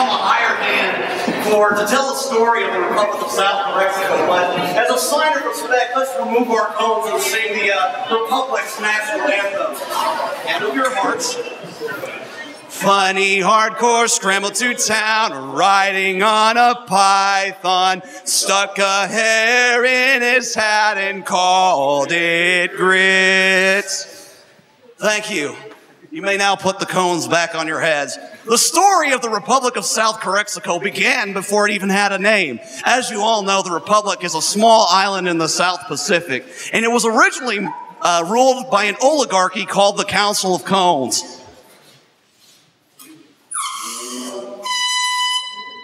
become a hired hand to tell the story of the Republic of South Mexico. But as a sign of respect, let's remove our cones and sing the Republic's national anthem. Handle your hearts. Funny hardcore scrambled to town, riding on a python, stuck a hair in his hat and called it grits. Thank you. You may now put the cones back on your heads. The story of the Republic of South Mexico began before it even had a name. As you all know, the Republic is a small island in the South Pacific, and it was originally ruled by an oligarchy called the Council of Cones.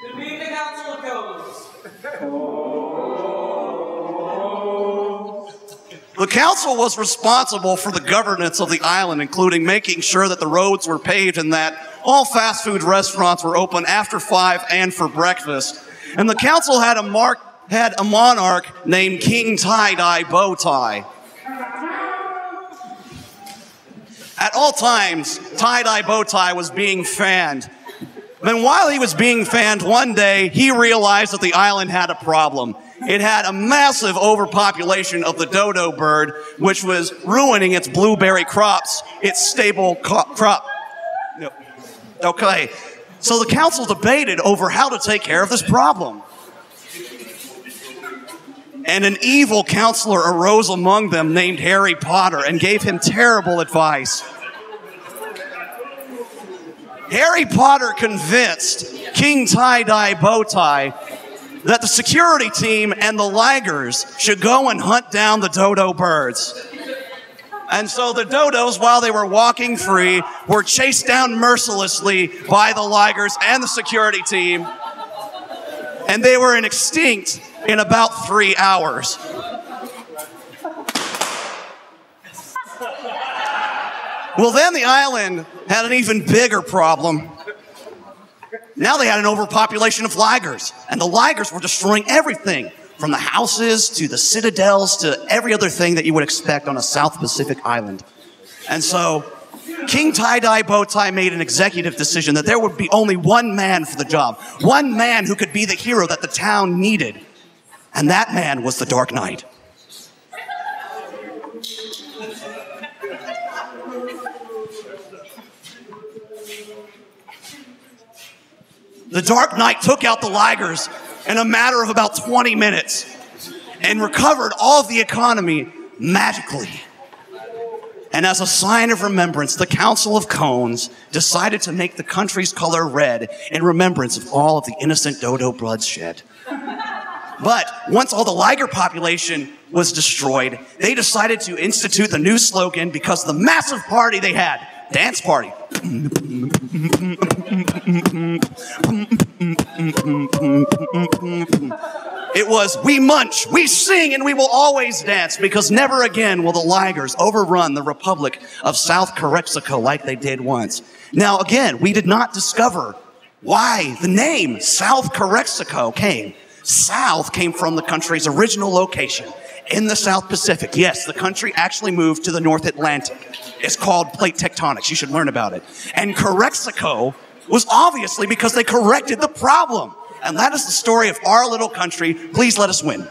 Good evening, Council of Cones. The council was responsible for the governance of the island, including making sure that the roads were paved and that all fast food restaurants were open after 5 and for breakfast. And the council had a monarch named King Tie-Dye Bowtie. At all times, Tie-Dye Bowtie was being fanned. Then while he was being fanned one day, he realized that the island had a problem. It had a massive overpopulation of the dodo bird, which was ruining its blueberry crops, its stable crop. Okay, so the council debated over how to take care of this problem. And an evil counselor arose among them named Harry Potter and gave him terrible advice. Harry Potter convinced King Tie-Dye Bowtie that the security team and the ligers should go and hunt down the dodo birds. And so the dodos, while they were walking free, were chased down mercilessly by the ligers and the security team. And they were extinct in about 3 hours. Well, then the island had an even bigger problem. Now they had an overpopulation of ligers, and the ligers were destroying everything, from the houses to the citadels to every other thing that you would expect on a South Pacific island. And so King Tie-Dye Bowtie made an executive decision that there would be only one man for the job, one man who could be the hero that the town needed, and that man was the Dark Knight. The Dark Knight took out the ligers in a matter of about 20 minutes and recovered all of the economy magically. And as a sign of remembrance, the Council of Cones decided to make the country's color red in remembrance of all of the innocent dodo blood shed. But once all the liger population was destroyed, they decided to institute the new slogan because the massive party they had, dance party. It was, we munch, we sing, and we will always dance, because never again will the ligers overrun the Republic of South Mexico like they did once. Now again, we did not discover why the name South Mexico came. South came from the country's original location in the South Pacific. Yes, the country actually moved to the North Atlantic. It's called plate tectonics. You should learn about it. And Mexico was obviously because they corrected the problem. And that is the story of our little country. Please let us win.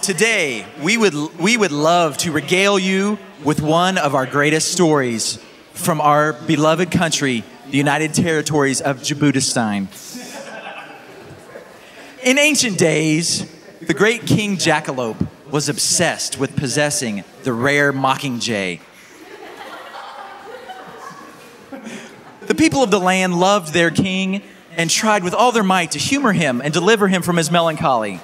Today, we would love to regale you with one of our greatest stories from our beloved country, the United Territories of Djiboutistan. In ancient days, the great King Jackalope was obsessed with possessing the rare mockingjay. The people of the land loved their king and tried with all their might to humor him and deliver him from his melancholy.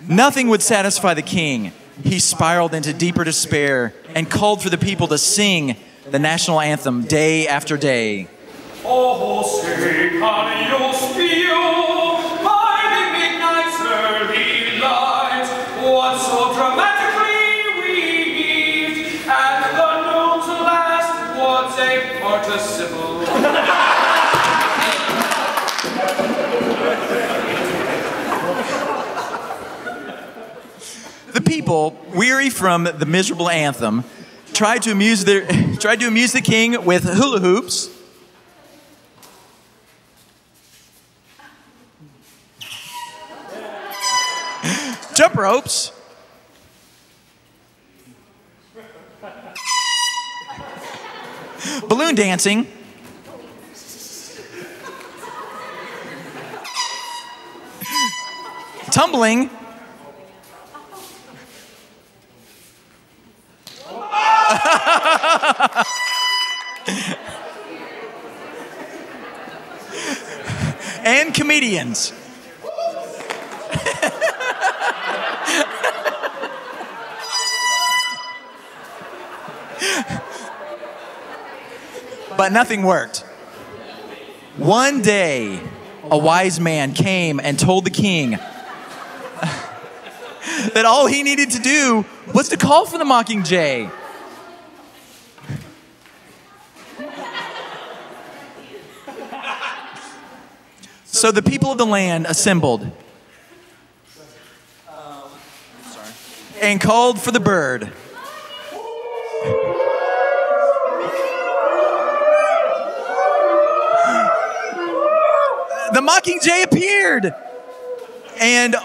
Nothing would satisfy the king. He spiraled into deeper despair and called for the people to sing the national anthem day after day. Oh, say, adios, Pio, by the midnight's early light, what so dramatically weaved, and the noon's last was a participle. The people, weary from the miserable anthem, tried to amuse the king with hula hoops Jump ropes. Balloon dancing. Tumbling. And comedians. But nothing worked. One day, a wise man came and told the king that all he needed to do was to call for the mockingjay. So the people of the land assembled and called for the bird. The mockingjay appeared and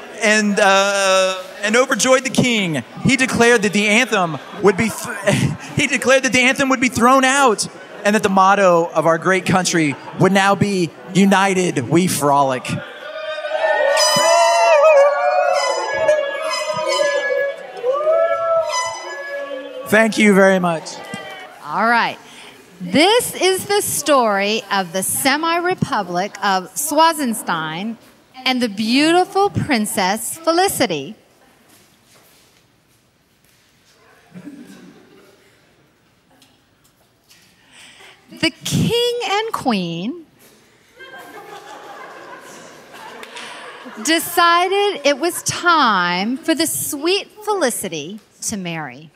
overjoyed the king. He declared that the anthem would be thrown out, and that the motto of our great country would now be "United We Frolic." Thank you very much. All right. This is the story of the semi-republic of Swaziland and the beautiful Princess Felicity. The king and queen decided it was time for the sweet Felicity to marry.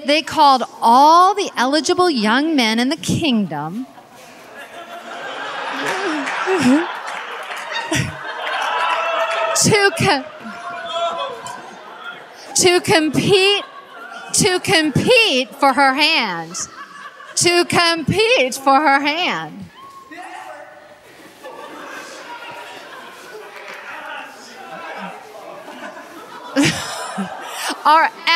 They called all the eligible young men in the kingdom to compete for her hand. To compete for her hand.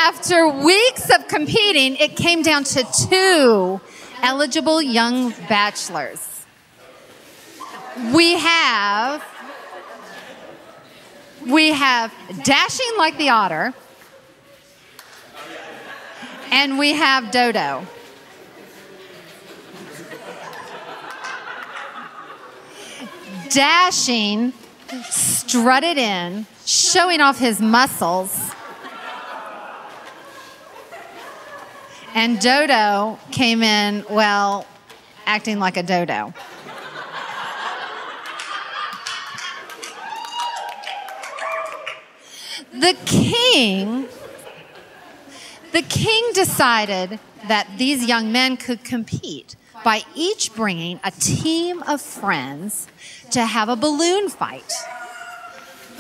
After weeks of competing, it came down to 2 eligible young bachelors. We have Dashing like the otter, and we have Dodo. Dashing strutted in, showing off his muscles. And Dodo came in, well, acting like a dodo. The king decided that these young men could compete by each bringing a team of friends to have a balloon fight.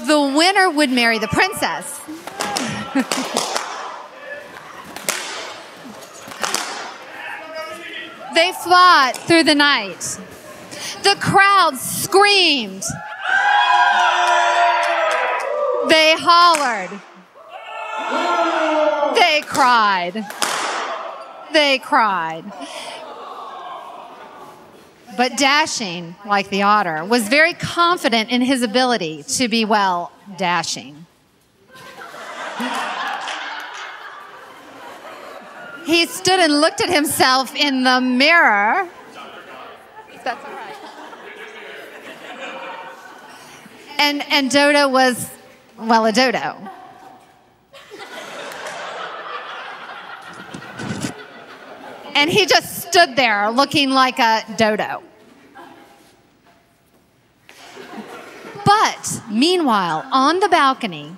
The winner would marry the princess. They fought through the night. The crowd screamed. They hollered. They cried. They cried. But Dashing, like the otter, was very confident in his ability to be, well, dashing. He stood and looked at himself in the mirror. That's all right. And Dodo was, well, a dodo. And he just stood there looking like a dodo. But meanwhile, on the balcony,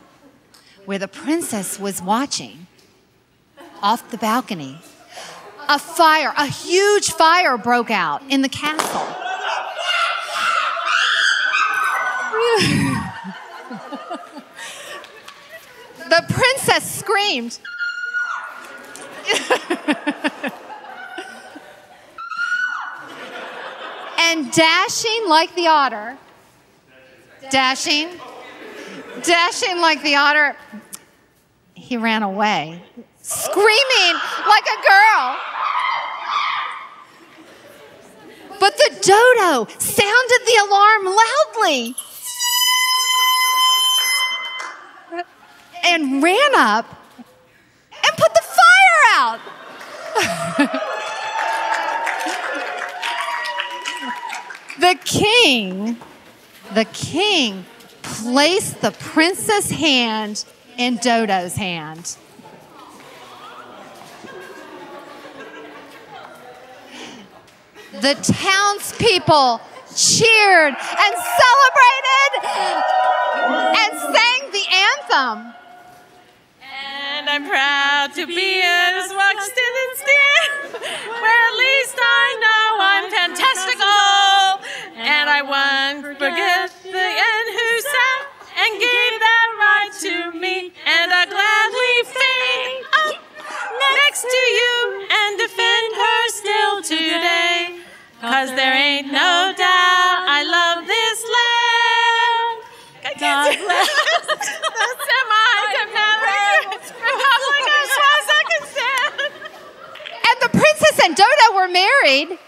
where the princess was watching, off the balcony, a huge fire broke out in the castle. The princess screamed. And Dashing like the otter, Dashing Dashing like the otter, he ran away, screaming like a girl. But the dodo sounded the alarm loudly and ran up and put the fire out. The king placed the prince's hand in Dodo's hand. The townspeople cheered and celebrated and sang the anthem. And I'm proud to be as Washington instead, where at least I know I'm fantastical. And I won't forget the end who sat and gave that right to me. And I'll gladly fade up next to you and defend her still today. 'Cause there ain't no doubt I love this land. God bless the semi-democratic Republic as far as I can stand. And the princess and Dodo were married